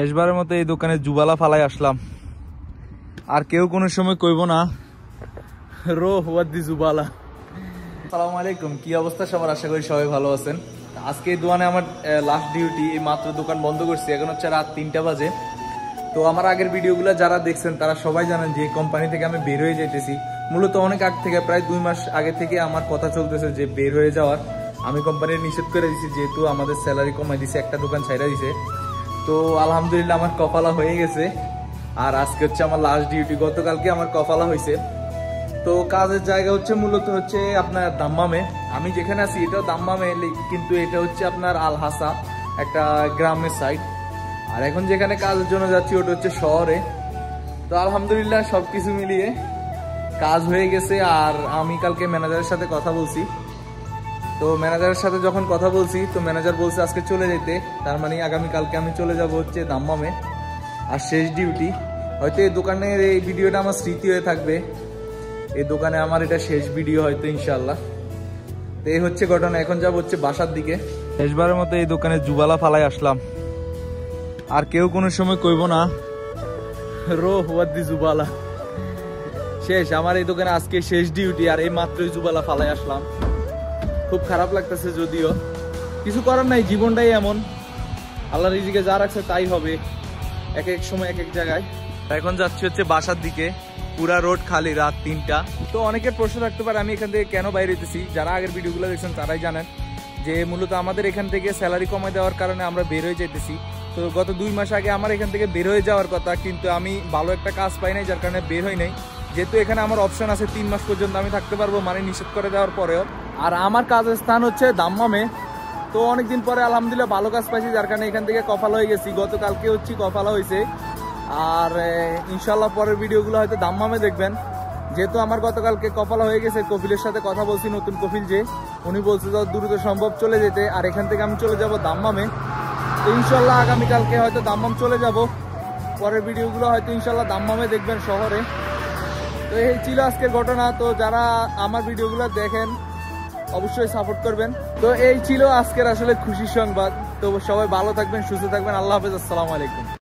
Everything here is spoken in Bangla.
শেষবারের মতো এই দোকানে জুবালা ফালাই আসলাম, আর কেউ কোনো সময় কইব না রো হুয়াদ্দি জুবালা। আসসালামু আলাইকুম, কি অবস্থা সবার? আশা করি সবাই ভালো আছেন। আজকে এই দোকানে আমার লাস্ট ডিউটি, এই মাত্র দোকান বন্ধ করছি, এখন হচ্ছে রাত 3টা বাজে। তো আমার আগের ভিডিওগুলো যারা দেখছেন তারা সবাই জানেন যে কোম্পানি থেকে আমি বের হয়ে যাইতেছি। মূলত অনেক আগ থেকে, প্রায় 2 মাস আগে থেকে আমার কথা চলতেছে যে বের হয়ে যাওয়ার। আমি কোম্পানির নিষেধ করে দিছি, যেহেতু আমাদের স্যালারি কমাই দিছে, একটা দোকান ছাইড়া দিছে। তো আলহামদুলিল্লাহ আমার কপালা হয়ে গেছে, আর আজকে হচ্ছে আমার লাস্ট ডিউটি। গতকালকে আমার কপালা হয়েছে। তো কাজের জায়গা হচ্ছে মূলত হচ্ছে আপনার দাম্মামে। আমি যেখানে আছি এটাও দাম্মামে, কিন্তু এটা হচ্ছে আপনার আল হাসা, একটা গ্রামের সাইড। আর এখন যেখানে কাজের জন্য যাচ্ছি ওটা হচ্ছে শহরে। তো আলহামদুলিল্লাহ সবকিছু মিলিয়ে কাজ হয়ে গেছে। আর আমি কালকে ম্যানেজারের সাথে কথা বলছি। তো ম্যানেজারের সাথে যখন কথা বলছি, তো ম্যানেজার বলছে আজকে চলে যেতে, তার মানে আগামীকালকে আমি চলে যাব হচ্ছে দাম্মামে। আর শেষ ডিউটি, হয়তো এই দোকানের এই ভিডিওটা আমার স্মৃতি হয়ে থাকবে। এই দোকানে আমার এটা শেষ ভিডিও হয়তো, ইনশাল্লাহ। তো এই হচ্ছে ঘটনা। এখন যাব হচ্ছে বাসার দিকে। শেষবারের মতো এই দোকানে জুবালা ফালাই আসলাম, আর কেউ কোনো সময় কইব না রো হুয়াদ্দি জুবালা। শেষ আমার এই দোকানে আজকে শেষ ডিউটি, আর এই মাত্রই জুবালা ফালাই আসলাম। খুব খারাপ লাগতেছে, যদিও কিছু করার নাই, জীবনটাই এমন। আল্লাহ রিজিকে যা রাখছে তাই হবে, এক এক সময় এক এক জায়গায়। এখন যাচ্ছি হচ্ছে বাসার দিকে। পুরা রোড খালি, রাত 3টা। তো অনেকের প্রশ্ন থাকতে পারে আমি এখান থেকে কেন বাইরে হইতেছি। যারা আগের ভিডিওগুলো দেখছেন তারাই জানেন যে মূলত আমাদের এখান থেকে স্যালারি কমাই দেওয়ার কারণে আমরা বের হয়ে যেতেছি। তো গত 2 মাস আগে আমার এখান থেকে বের হয়ে যাওয়ার কথা, কিন্তু আমি ভালো একটা কাজ পাই নাই, যার কারণে বের হই নাই। যেহেতু এখানে আমার অপশন আছে 3 মাস পর্যন্ত আমি থাকতে পারবো, মানে নিষেধ করে দেওয়ার পরেও। আর আমার কাজের স্থান হচ্ছে দাম্মামে। তো অনেকদিন পরে আলহামদুলিল্লাহ ভালো কাজ পাইছি, যার কারণে এখান থেকে কপাল হয়ে গেছি। গতকালকে হচ্ছে কপালা হয়েছে। আর ইনশাল্লাহ পরের ভিডিওগুলো হয়তো দাম্মামে দেখবেন। যেহেতু আমার গতকালকে কপালা হয়ে গেছে, কপিলের সাথে কথা বলছি, নতুন কপিল যে, উনি বলছে যত দ্রুত সম্ভব চলে যেতে। আর এখান থেকে আমি চলে যাব দাম্মামে। তো ইনশাল্লাহ আগামীকালকে হয়তো দাম্মাম চলে যাব। পরের ভিডিওগুলো হয়তো ইনশাল্লাহ দাম্মামে দেখবেন, শহরে। তো এই ছিল আজকের ঘটনা। তো যারা আমার ভিডিওগুলো দেখেন অবশ্যই সাপোর্ট করবেন। তো এই ছিল আজকের আসলে খুশির সংবাদ। তো সবাই ভালো থাকবেন, সুস্থ থাকবেন। আল্লাহ হাফেজ, আসসালামু আলাইকুম।